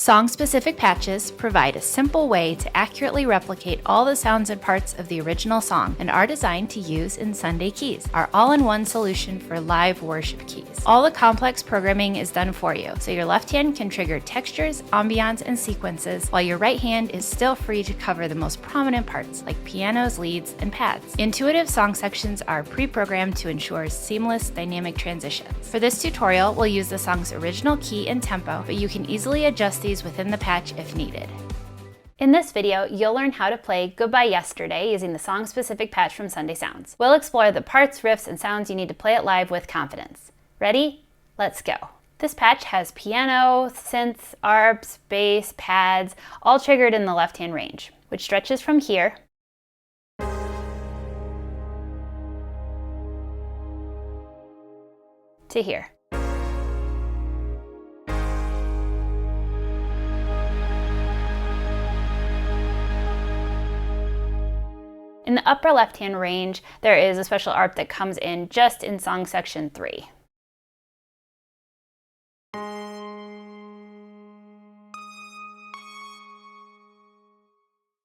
Song-specific patches provide a simple way to accurately replicate all the sounds and parts of the original song and are designed to use in Sunday Keys, our all-in-one solution for live worship keys. All the complex programming is done for you, so your left hand can trigger textures, ambiance, and sequences, while your right hand is still free to cover the most prominent parts like pianos, leads, and pads. Intuitive song sections are pre-programmed to ensure seamless dynamic transitions. For this tutorial, we'll use the song's original key and tempo, but you can easily adjust these within the patch if needed. In this video, you'll learn how to play Goodbye Yesterday using the song-specific patch from Sunday Sounds. We'll explore the parts, riffs, and sounds you need to play it live with confidence. Ready? Let's go. This patch has piano, synths, arps, bass, pads, all triggered in the left-hand range, which stretches from here to here. In the upper left-hand range, there is a special arp that comes in just in song section 3.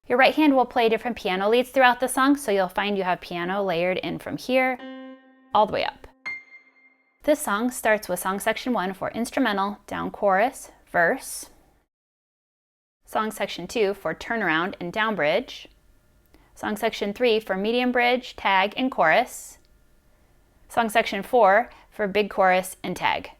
Your right hand will play different piano leads throughout the song, so you'll find you have piano layered in from here all the way up. This song starts with song section 1 for instrumental, down chorus, verse. Song section 2 for turnaround and down bridge. Song section 3 for medium bridge, tag, and chorus. Song section 4 for big chorus and tag.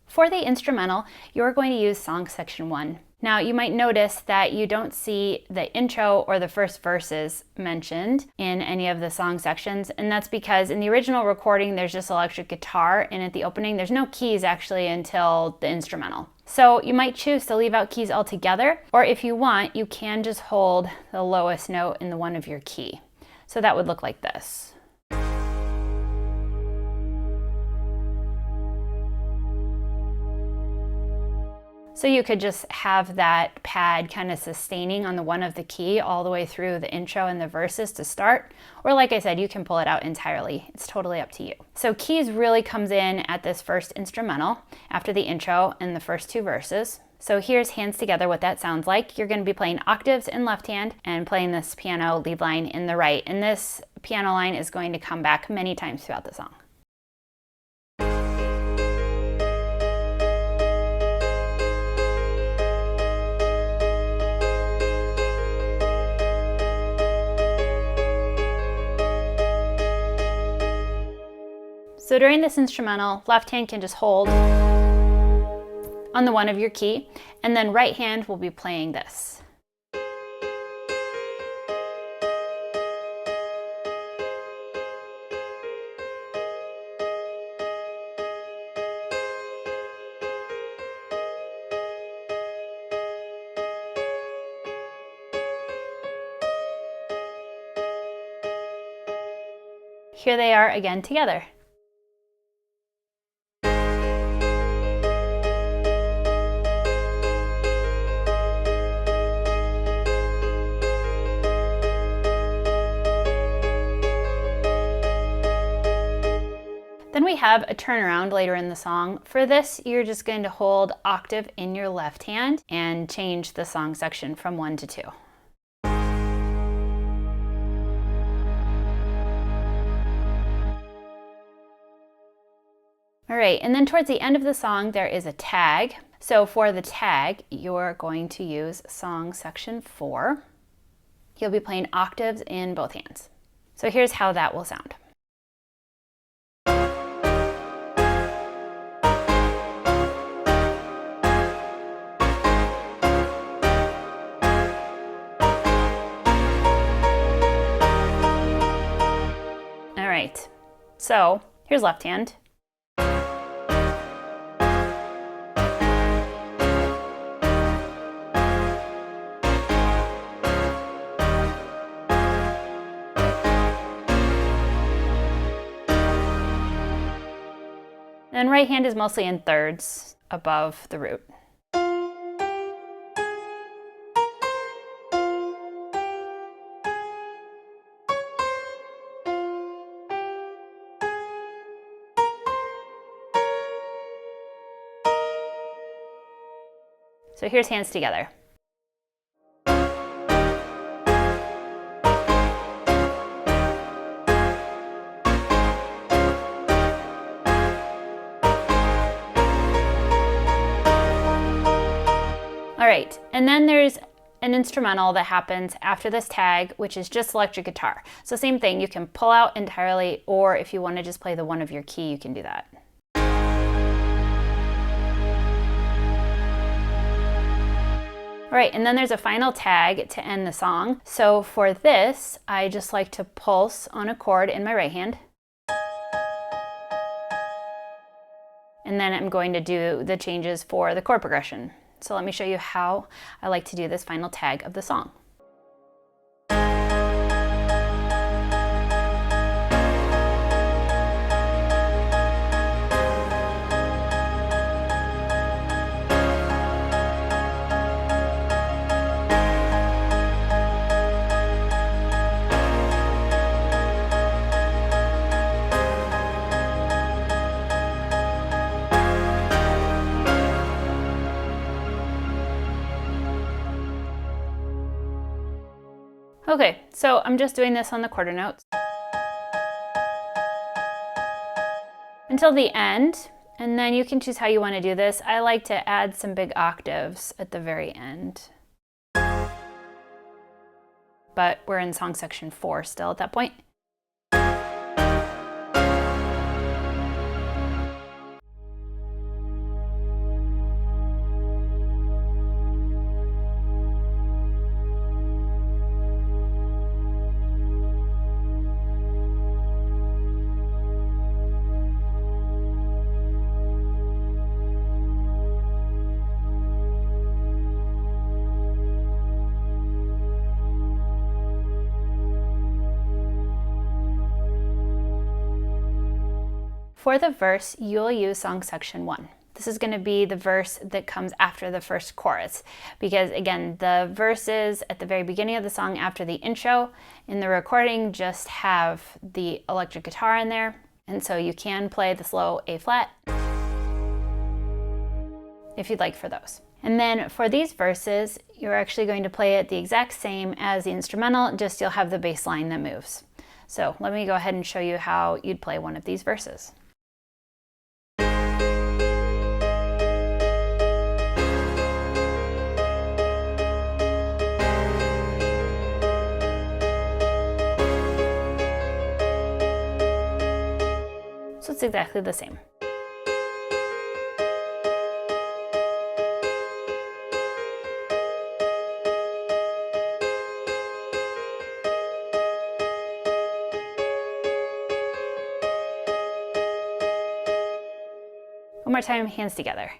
For the instrumental, you're going to use song section 1. Now, you might notice that you don't see the intro or the first verses mentioned in any of the song sections, and that's because in the original recording, there's just electric guitar, and at the opening, there's no keys actually until the instrumental. So you might choose to leave out keys altogether, or if you want, you can just hold the lowest note in the one of your key. So that would look like this. So you could just have that pad kind of sustaining on the one of the key all the way through the intro and the verses to start. Or like I said, you can pull it out entirely. It's totally up to you. So keys really comes in at this first instrumental after the intro and the first 2 verses. So here's Hands Together, what that sounds like. You're going to be playing octaves in left hand and playing this piano lead line in the right. And this piano line is going to come back many times throughout the song. So during this instrumental, left hand can just hold on the one of your key, and then right hand will be playing this. Here they are again together. Then we have a turnaround later in the song. For this, you're just going to hold octave in your left hand and change the song section from 1 to 2. All right, and then towards the end of the song, there is a tag. So for the tag, you're going to use song section 4. You'll be playing octaves in both hands. So here's how that will sound. All right, so here's left hand. And right hand is mostly in thirds above the root. So here's Hands Together. All right, and then there's an instrumental that happens after this tag, which is just electric guitar. So same thing, you can pull out entirely, or if you want to just play the one of your key, you can do that. All right, and then there's a final tag to end the song. So for this, I just like to pulse on a chord in my right hand. And then I'm going to do the changes for the chord progression. So let me show you how I like to do this final tag of the song. Okay, so I'm just doing this on the quarter notes until the end, and then you can choose how you want to do this. I like to add some big octaves at the very end. But we're in song section 4 still at that point. For the verse, you'll use song section 1. This is going to be the verse that comes after the first chorus, because again, the verses at the very beginning of the song after the intro in the recording just have the electric guitar in there, and so you can play the slow A flat if you'd like for those. And then for these verses, you're actually going to play it the exact same as the instrumental, just you'll have the bass line that moves. So let me go ahead and show you how you'd play one of these verses. So it's exactly the same. One more time, hands together.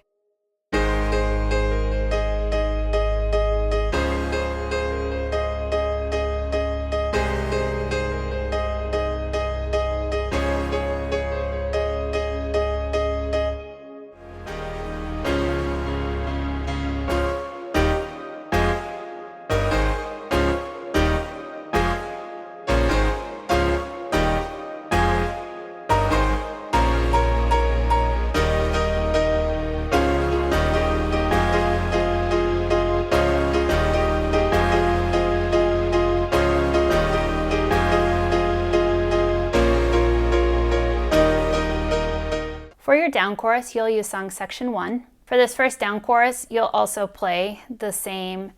For your down chorus, you'll use song section 1. For this first down chorus, you'll also play the same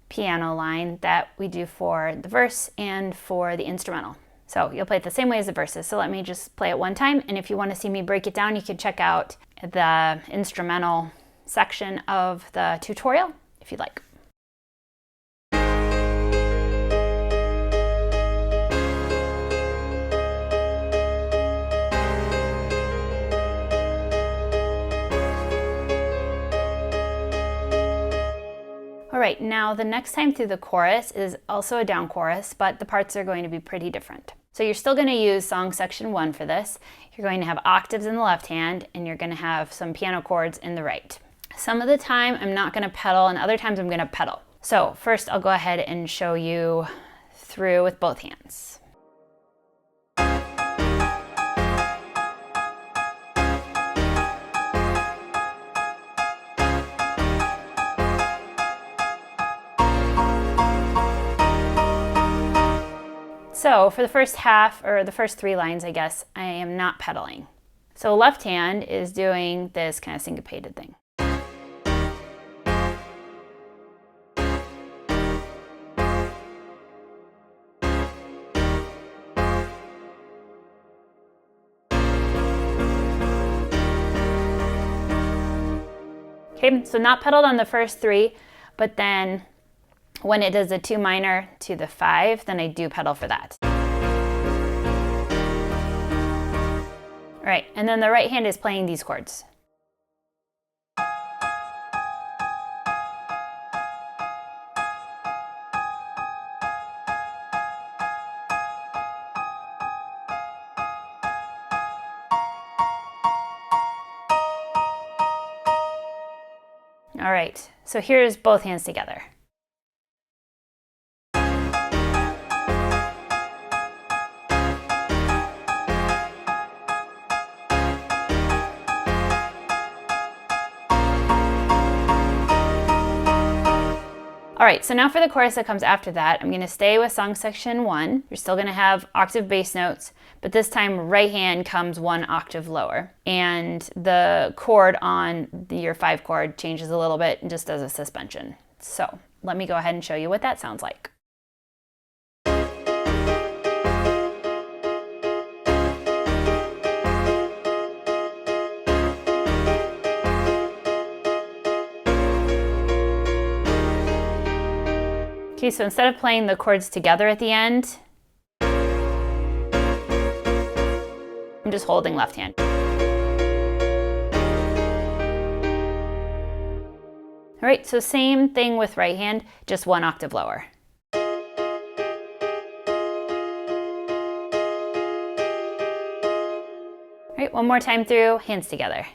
piano line that we do for the verse and for the instrumental. So you'll play it the same way as the verses. So let me just play it one time, and if you want to see me break it down, you can check out the instrumental section of the tutorial if you'd like. All right, now the next time through the chorus is also a down chorus, but the parts are going to be pretty different. So you're still going to use song section 1 for this. You're going to have octaves in the left hand, and you're going to have some piano chords in the right. Some of the time I'm not going to pedal, and other times I'm going to pedal. So first I'll go ahead and show you through with both hands. So for the first half, or the first 3 lines, I guess, I am not pedaling. So left hand is doing this kind of syncopated thing. Okay, so not pedaled on the first 3, but then when it does the 2 minor to the 5, then I do pedal for that. All right, and then the right hand is playing these chords. All right, so here's both hands together. All right, so now for the chorus that comes after that, I'm gonna stay with song section 1. You're still gonna have octave bass notes, but this time right hand comes 1 octave lower. And the chord on your 5 chord changes a little bit and just does a suspension. So let me go ahead and show you what that sounds like. Okay, so instead of playing the chords together at the end, I'm just holding left hand. All right, so same thing with right hand, just 1 octave lower. All right, one more time through, hands together.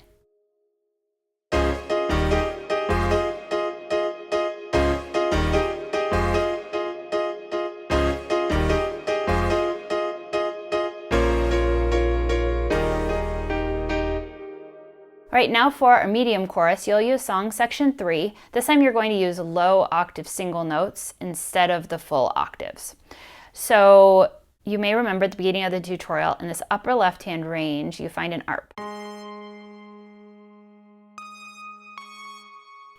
All right, now for our medium chorus, you'll use song section 3. This time you're going to use low octave single notes instead of the full octaves. So you may remember at the beginning of the tutorial, in this upper left-hand range, you find an ARP.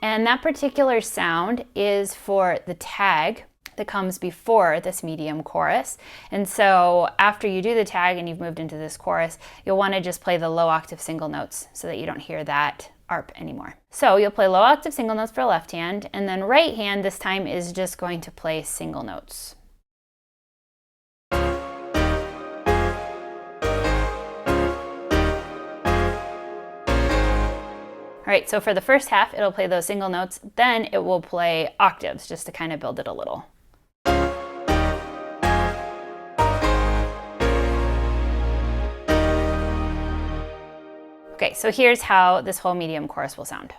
And that particular sound is for the tag that comes before this medium chorus. And so after you do the tag and you've moved into this chorus, you'll want to just play the low octave single notes so that you don't hear that ARP anymore. So you'll play low octave single notes for left hand, and then right hand this time is just going to play single notes. All right, so for the first half, it'll play those single notes, then it will play octaves just to kind of build it a little. Okay, so here's how this whole medium chorus will sound.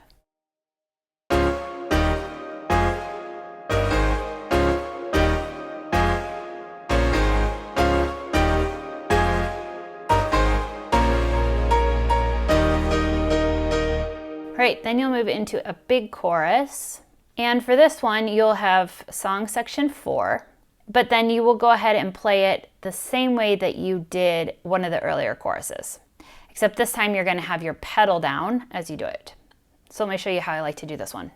All right, then you'll move into a big chorus. And for this one, you'll have song section 4, but then you will go ahead and play it the same way that you did one of the earlier choruses. Except this time you're going to have your pedal down as you do it. So let me show you how I like to do this one.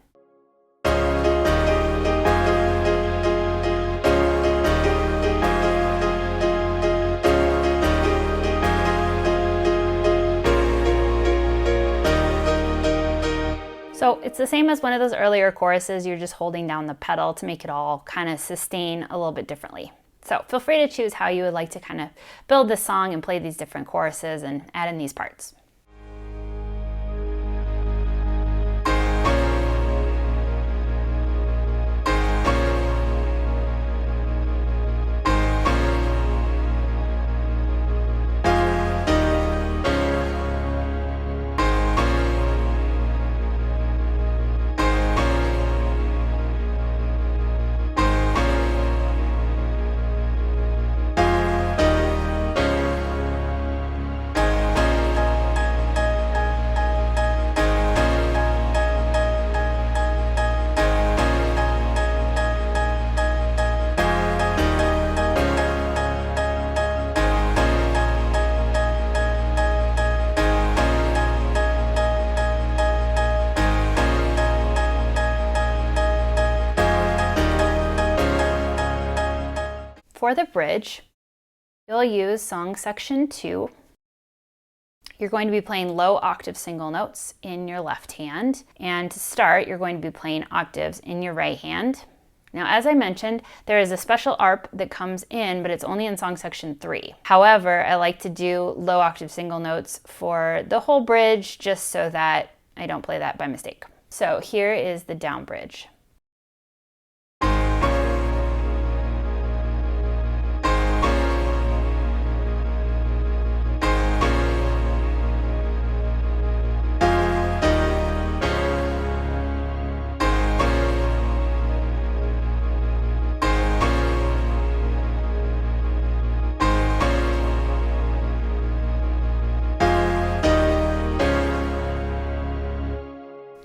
So it's the same as one of those earlier choruses, you're just holding down the pedal to make it all kind of sustain a little bit differently. So feel free to choose how you would like to kind of build this song and play these different choruses and add in these parts. for the bridge, you'll use song section 2. You're going to be playing low octave single notes in your left hand. And to start, you're going to be playing octaves in your right hand. Now, as I mentioned, there is a special ARP that comes in, but it's only in song section 3. However, I like to do low octave single notes for the whole bridge just so that I don't play that by mistake. So here is the down bridge.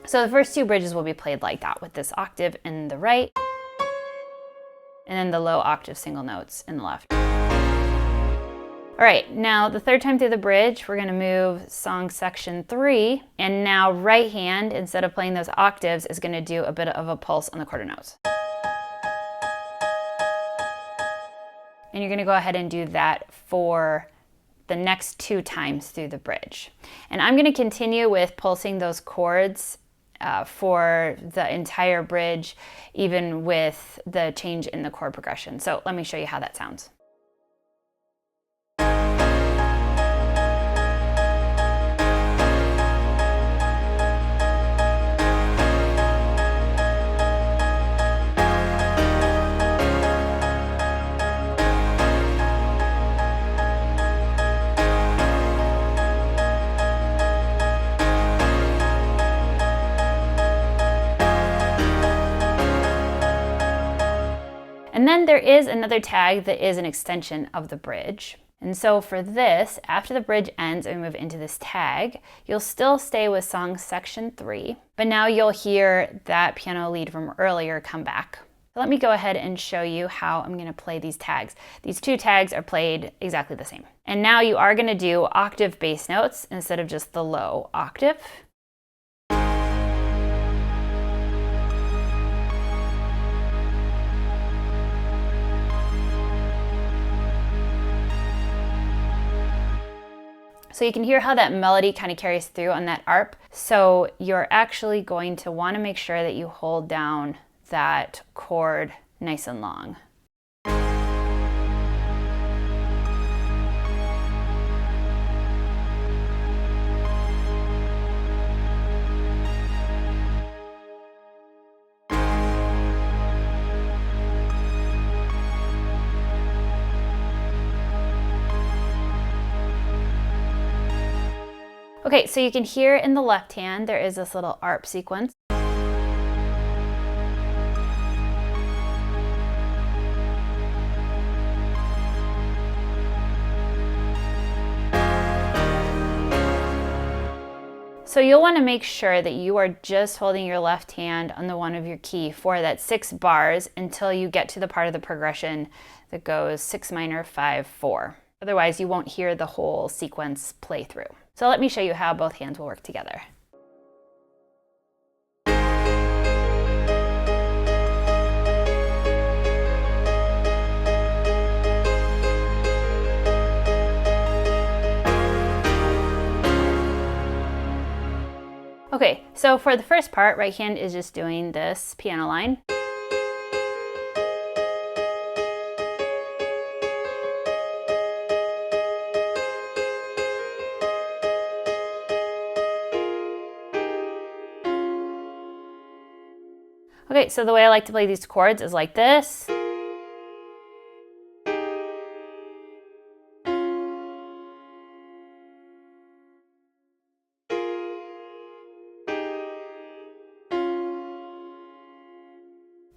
So the first 2 bridges will be played like that, with this octave in the right and then the low octave single notes in the left. All right, now the third time through the bridge, we're gonna move song section 3, and now right hand, instead of playing those octaves, is gonna do a bit of a pulse on the quarter notes. And you're gonna go ahead and do that for the next 2 times through the bridge. And I'm gonna continue with pulsing those chords for the entire bridge, even with the change in the chord progression. So let me show you how that sounds. And then there is another tag that is an extension of the bridge. And so for this, after the bridge ends and we move into this tag, you'll still stay with song section 3, but now you'll hear that piano lead from earlier come back. So let me go ahead and show you how I'm gonna play these tags. These 2 tags are played exactly the same. And now you are gonna do octave bass notes instead of just the low octave. So you can hear how that melody kind of carries through on that ARP. So you're actually going to want to make sure that you hold down that chord nice and long. Okay, so you can hear in the left hand, there is this little ARP sequence. So you'll want to make sure that you are just holding your left hand on the one of your key for that 6 bars until you get to the part of the progression that goes 6 minor, 5, 4. Otherwise, you won't hear the whole sequence play through. So let me show you how both hands will work together. Okay, so for the first part, right hand is just doing this piano line. Okay, so the way I like to play these chords is like this.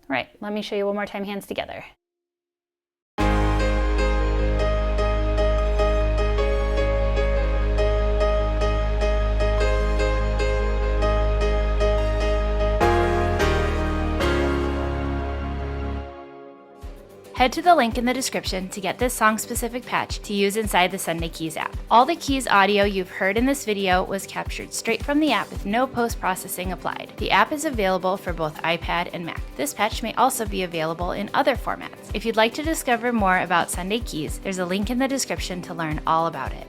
Right, let me show you one more time, hands together. Head to the link in the description to get this song-specific patch to use inside the Sunday Keys app. All the Keys audio you've heard in this video was captured straight from the app with no post-processing applied. The app is available for both iPad and Mac. This patch may also be available in other formats. If you'd like to discover more about Sunday Keys, there's a link in the description to learn all about it.